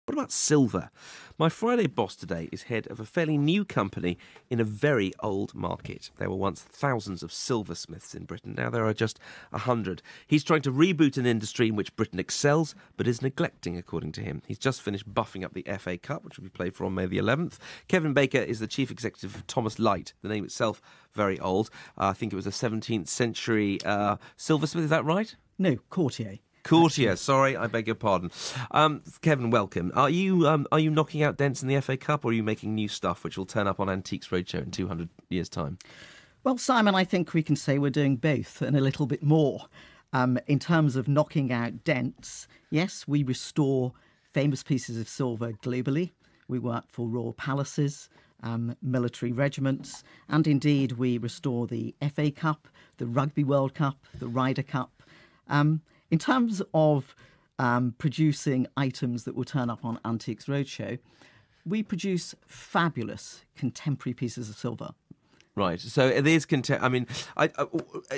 What about silver? My Friday boss today is head of a fairly new company in a very old market. There were once thousands of silversmiths in Britain. Now there are just 100. He's trying to reboot an industry in which Britain excels, but is neglecting, according to him. He's just finished buffing up the FA Cup, which will be played for on May the 11th. Kevin Baker is the chief executive of Thomas Lyte. The name itself, very old. I think it was a 17th century silversmith. Is that right? No, courtier. Courtier, sorry, I beg your pardon. Kevin, welcome. Are you knocking out dents in the FA Cup, or are you making new stuff which will turn up on Antiques Roadshow in 200 years' time? Well, Simon, I think we can say we're doing both and a little bit more. In terms of knocking out dents, yes, we restore famous pieces of silver globally. We work for royal palaces, military regiments, and indeed we restore the FA Cup, the Rugby World Cup, the Ryder Cup. In terms of producing items that will turn up on Antiques Roadshow, we produce fabulous contemporary pieces of silver. Right, so it is I mean,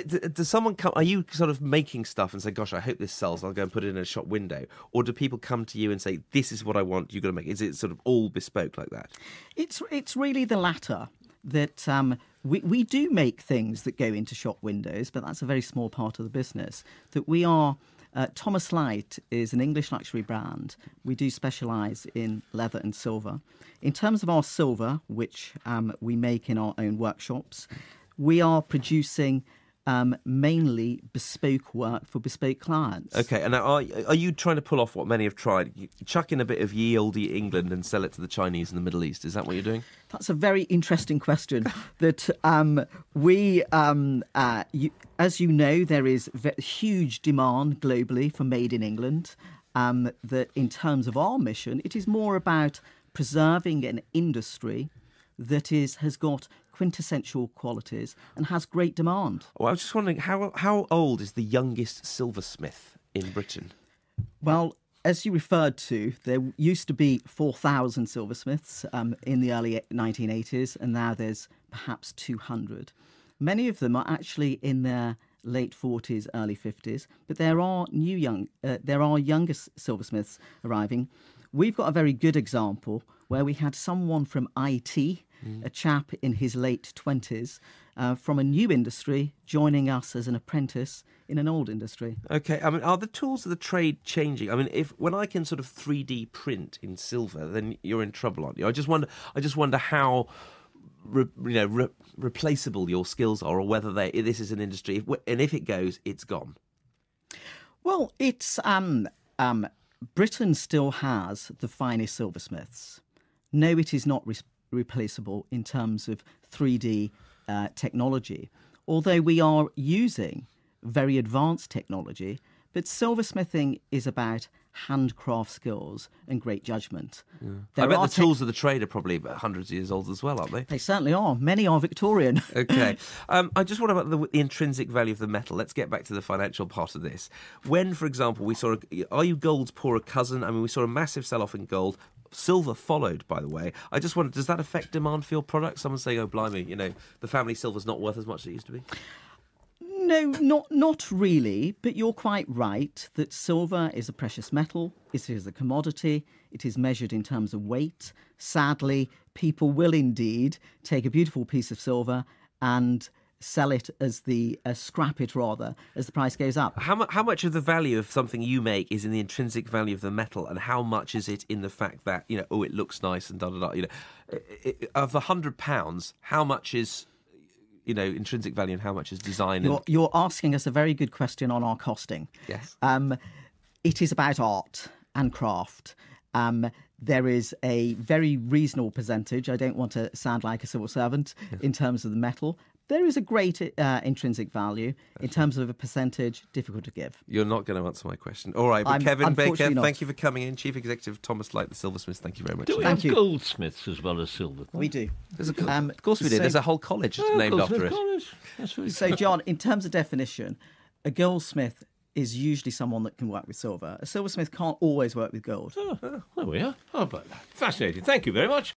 does someone come? Are you sort of making stuff and say, "Gosh, I hope this sells. I'll go and put it in a shop window," or do people come to you and say, "This is what I want. You've got to make"? Is it sort of all bespoke like that? It's really the latter. That we do make things that go into shop windows, but that's a very small part of the business. That we are, Thomas Lyte is an English luxury brand. We do specialise in leather and silver. In terms of our silver, which we make in our own workshops, we are producing mainly bespoke work for bespoke clients. Okay, and now are you trying to pull off what many have tried? You chuck in a bit of ye olde England and sell it to the Chinese and the Middle East. Is that what you're doing? That's a very interesting question. That as you know, there is huge demand globally for made in England. That in terms of our mission, it is more about preserving an industry that has got quintessential qualities and has great demand. Well, I was just wondering, how old is the youngest silversmith in Britain? Well, as you referred to, there used to be 4,000 silversmiths in the early 1980s, and now there's perhaps 200. Many of them are actually in their late 40s, early 50s, but there are younger silversmiths arriving. We've got a very good example where we had someone from IT, a chap in his late 20s, from a new industry, joining us as an apprentice in an old industry. Okay, I mean, are the tools of the trade changing? I mean, when I can sort of 3D print in silver, then you're in trouble, aren't you? I just wonder how replaceable your skills are, or whether this is an industry, and if it goes, it's gone. Well, it's Britain still has the finest silversmiths. No, it is not replaceable in terms of 3D technology, although we are using very advanced technology. But silversmithing is about handcraft skills and great judgment. Yeah. I bet the tools of the trade are probably about hundreds of years old as well, aren't they? They certainly are. Many are Victorian. Okay. I just wonder about the intrinsic value of the metal. Let's get back to the financial part of this. When, for example, are you gold's poorer cousin? I mean, we saw a massive sell-off in gold. Silver followed, by the way. I just wonder, does that affect demand for your products? Someone's saying, "Oh, blimey, the family silver's not worth as much as it used to be." No, not really, but you're quite right that silver is a precious metal. It is a commodity. It is measured in terms of weight. Sadly, people will indeed take a beautiful piece of silver and sell it scrap it rather, as the price goes up. How much of the value of something you make is in the intrinsic value of the metal, and how much is it in the fact that, it looks nice and da-da-da? Of the £100, how much is intrinsic value and how much is design? You're asking us a very good question on our costing. Yes. It is about art and craft. There is a very reasonable percentage. I don't want to sound like a civil servant in terms of the metal. There is a great intrinsic value. In terms of a percentage, difficult to give. You're not going to answer my question. All right, but Kevin Baker, thank you for coming in. Chief Executive of Thomas Lyte, the silversmith. Thank you very much. Do we have goldsmiths as well as silver? We do. Of course we do. There's a whole college named after it. So, John, in terms of definition, a goldsmith is usually someone that can work with silver. A silversmith can't always work with gold. There we are. How about that? Fascinating. Thank you very much.